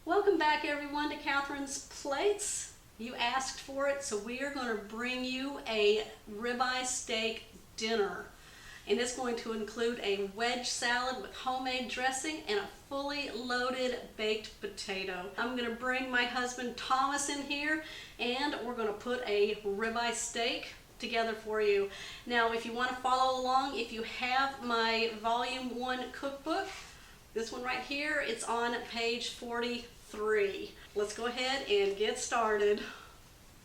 Welcome back everyone to Catherine's Plates. You asked for it, so we are going to bring you a ribeye steak dinner. And it's going to include a wedge salad with homemade dressing and a fully loaded baked potato. I'm going to bring my husband Thomas in here and we're going to put a ribeye steak together for you. Now if you want to follow along, if you have my volume 1 cookbook, this one right here, it's on page 43. Let's go ahead and get started.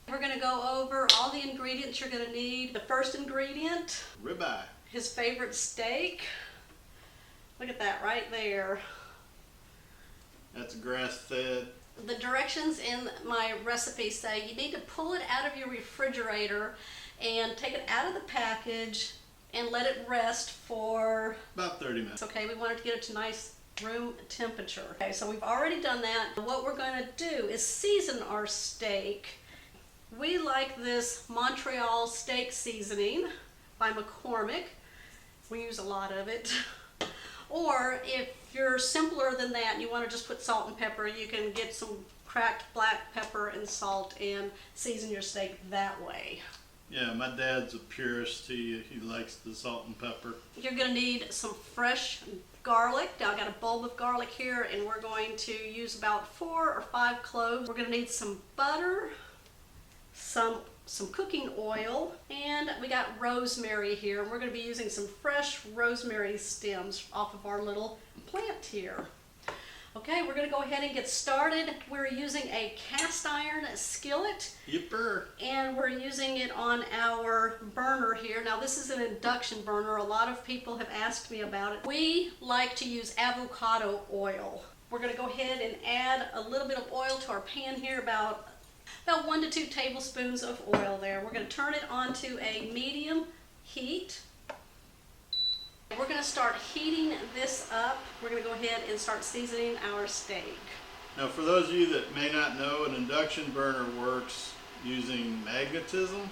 We're going to go over all the ingredients you're going to need. The first ingredient, ribeye. His favorite steak. Look at that right there. That's grass-fed. The directions in my recipe say you need to pull it out of your refrigerator and take it out of the package and let it rest for about 30 minutes. Okay, we wanted to get it to nice room temperature. Okay, so we've already done that. What we're going to do is season our steak. We like this Montreal steak seasoning by McCormick. We use a lot of it. Or if you're simpler than that and you want to just put salt and pepper, you can get some cracked black pepper and salt and season your steak that way. Yeah, my dad's a purist. He likes the salt and pepper. You're going to need some fresh garlic. Now I've got a bulb of garlic here and we're going to use about 4 or 5 cloves. We're going to need some butter, some cooking oil, and we got rosemary here. We're going to be using some fresh rosemary stems off of our little plant here. Okay, we're going to go ahead and get started. We're using a cast iron skillet. Yipper. And we're using it on our burner here. Now this is an induction burner. A lot of people have asked me about it. We like to use avocado oil. We're going to go ahead and add a little bit of oil to our pan here, about 1 to 2 tablespoons of oil there. We're going to turn it onto a medium heat. We're going to start heating this up. We're going to go ahead and start seasoning our steak. Now for those of you that may not know, an induction burner works using magnetism.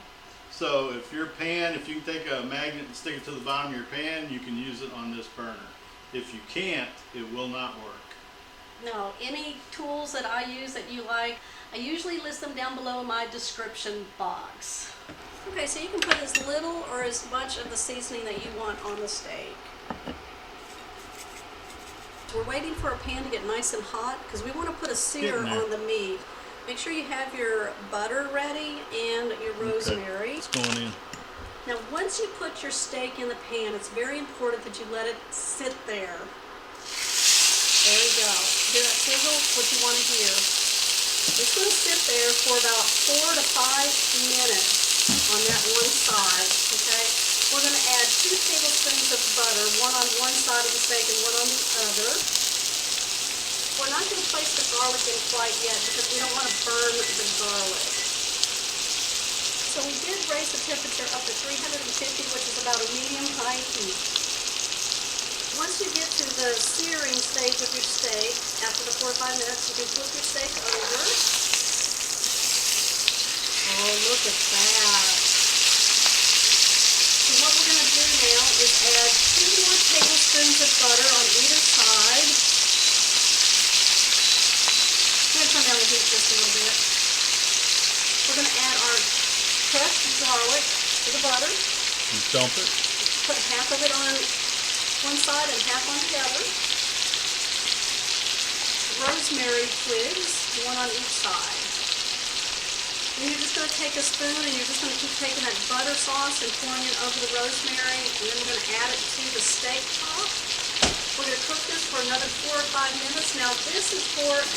So if your pan, if you can take a magnet and stick it to the bottom of your pan, you can use it on this burner. If you can't, it will not work. No, any tools that I use that you like, I usually list them down below in my description box. Okay, so you can put as little or as much of the seasoning that you want on the steak. We're waiting for our pan to get nice and hot because we want to put a sear on the meat. Make sure you have your butter ready and your rosemary. Okay, it's going in. Now once you put your steak in the pan, it's very important that you let it sit there. There you go. Hear that sizzle? What you want to hear. It's going to sit there for about 4 to 5 minutes on that one side, okay? We're going to add 2 tablespoons of butter, one on one side of the steak and one on the other. We're not going to place the garlic in quite yet because we don't want to burn the garlic. So we did raise the temperature up to 350, which is about a medium-high heat. Once you get to the searing stage of your steak, after the 4 or 5 minutes, you can flip your steak over. Oh, look at that. So what we're going to do now is add 2 more tablespoons of butter on either side. I'm going to turn down the heat just a little bit. We're going to add our crushed garlic to the butter. You dump it. Put half of it on one side and half on the other. Rosemary twigs, one on each side. And you're just going to take a spoon and you're just going to keep taking that butter sauce and pouring it over the rosemary, and then we're going to add it to the steak top. We're going to cook this for another 4 or 5 minutes. Now this is for a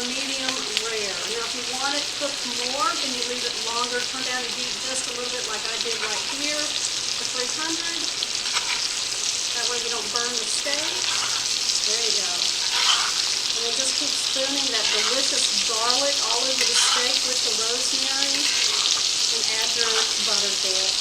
medium rare. Now if you want it cooked more, then you leave it longer. Turn down the heat just a little bit like I did right here. 300. That way you don't burn the steak. There you go. And then just keep spooning that delicious garlic all over the steak with the rosemary and add your butter to it.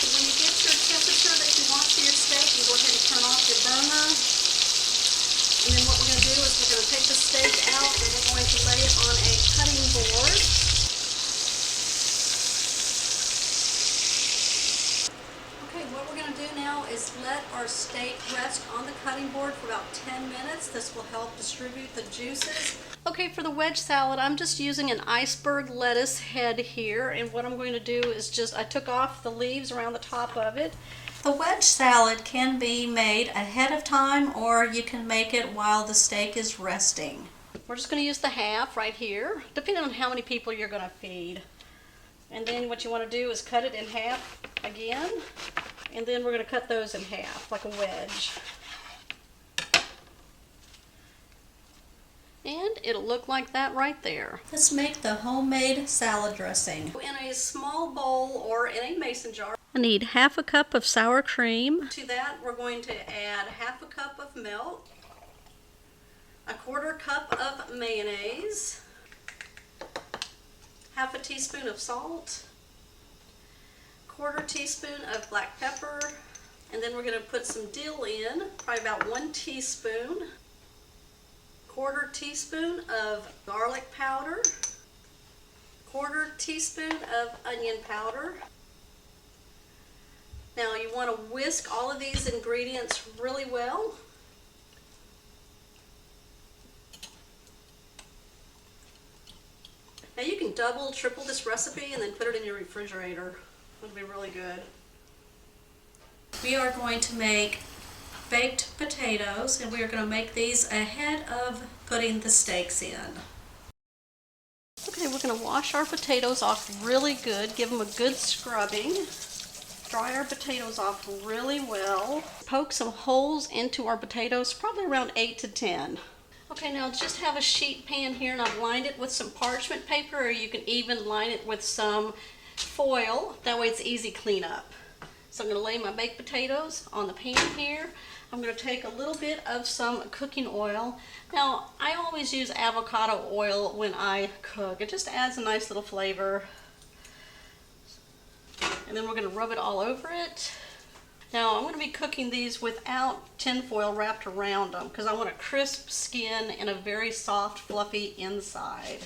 And when you get your temperature that you want for your steak, you go ahead and turn off your burner. And then what we're going to do is we're going to take the steak out and we're going to lay it on a cutting board. is is let our steak rest on the cutting board for about 10 minutes. This will help distribute the juices. Okay, for the wedge salad, I'm just using an iceberg lettuce head here, and what I'm going to do is I took off the leaves around the top of it. The wedge salad can be made ahead of time, or you can make it while the steak is resting. We're just going to use the half right here, depending on how many people you're going to feed. And then what you want to do is cut it in half again, and then we're going to cut those in half like a wedge. And it'll look like that right there. Let's make the homemade salad dressing. In a small bowl or in a mason jar, I need half a cup of sour cream. To that, we're going to add half a cup of milk, a quarter cup of mayonnaise, half a teaspoon of salt, quarter teaspoon of black pepper, and then we're going to put some dill in, probably about 1 teaspoon. Quarter teaspoon of garlic powder, quarter teaspoon of onion powder. Now you want to whisk all of these ingredients really well. Now you can double, triple this recipe and then put it in your refrigerator. It would be really good. We are going to make baked potatoes, and we are going to make these ahead of putting the steaks in. Okay, we're going to wash our potatoes off really good, give them a good scrubbing, dry our potatoes off really well, poke some holes into our potatoes, probably around 8 to 10. Okay, now just have a sheet pan here, and I've lined it with some parchment paper, or you can even line it with some foil, that way it's easy cleanup. So I'm going to lay my baked potatoes on the pan here. I'm going to take a little bit of some cooking oil. Now, I always use avocado oil when I cook. It just adds a nice little flavor. And then we're going to rub it all over it. Now, I'm going to be cooking these without tin foil wrapped around them because I want a crisp skin and a very soft, fluffy inside.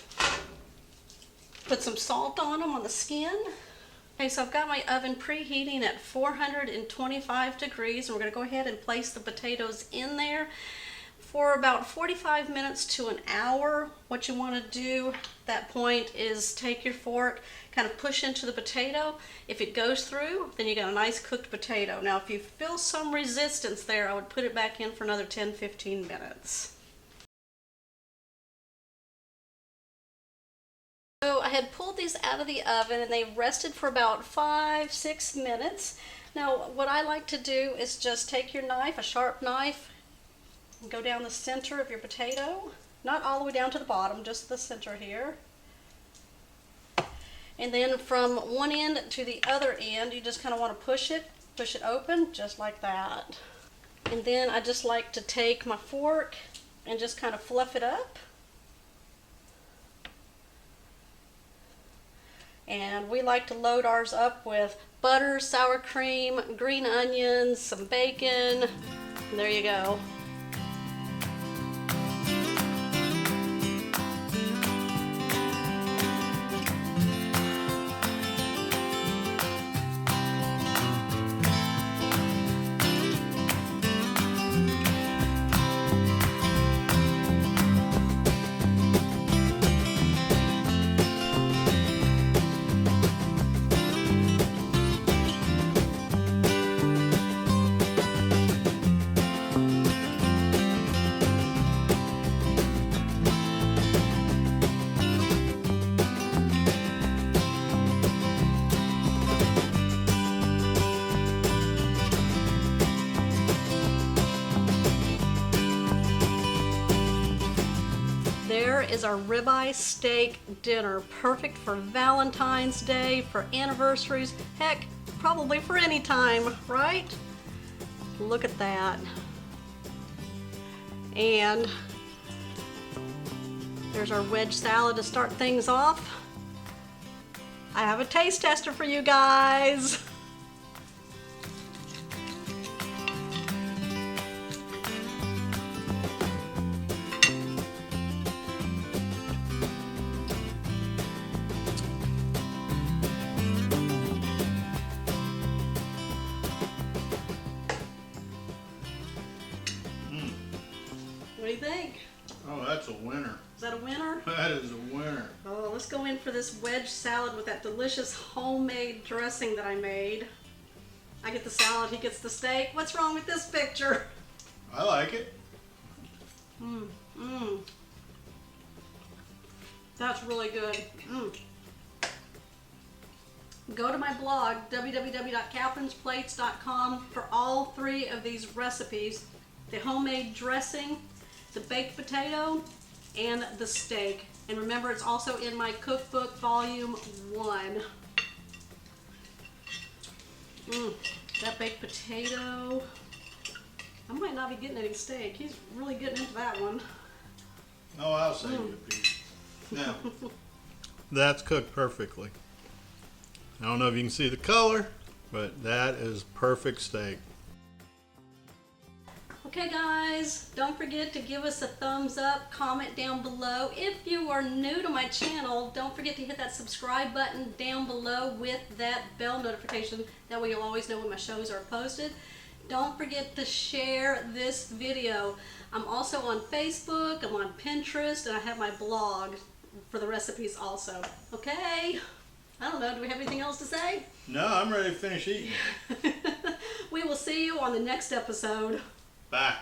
Put some salt on them on the skin. Okay, so I've got my oven preheating at 425 degrees, and we're going to go ahead and place the potatoes in there for about 45 minutes to an hour. What you want to do at that point is take your fork, kind of push into the potato. If it goes through, then you got a nice cooked potato. Now, if you feel some resistance there, I would put it back in for another 10-15 minutes. So I had pulled these out of the oven, and they rested for about 5-6 minutes. Now what I like to do is just take your knife, a sharp knife, and go down the center of your potato. Not all the way down to the bottom, just the center here. And then from one end to the other end, you just kind of want to push it open, just like that. And then I just like to take my fork and just kind of fluff it up. And we like to load ours up with butter, sour cream, green onions, some bacon. And there you go. There is our ribeye steak dinner, perfect for Valentine's Day, for anniversaries, heck, probably for any time, right? Look at that. And there's our wedge salad to start things off. I have a taste tester for you guys. What do you think? Oh, that's a winner. Is that a winner? That is a winner. Oh, let's go in for this wedge salad with that delicious homemade dressing that I made. I get the salad, he gets the steak. What's wrong with this picture? I like it. That's really good. Go to my blog, www.catherinesplates.com, for all 3 of these recipes. The homemade dressing, the baked potato, and the steak. And remember, it's also in my cookbook, volume 1. That baked potato. I might not be getting any steak. He's really getting into that one. Oh, I'll save you a piece. Now, that's cooked perfectly. I don't know if you can see the color, but that is perfect steak. Okay guys, don't forget to give us a thumbs up, comment down below. If you are new to my channel, don't forget to hit that subscribe button down below with that bell notification. That way you'll always know when my shows are posted. Don't forget to share this video. I'm also on Facebook, I'm on Pinterest, and I have my blog for the recipes also. Okay, I don't know, do we have anything else to say? No, I'm ready to finish eating. We will see you on the next episode. Bye.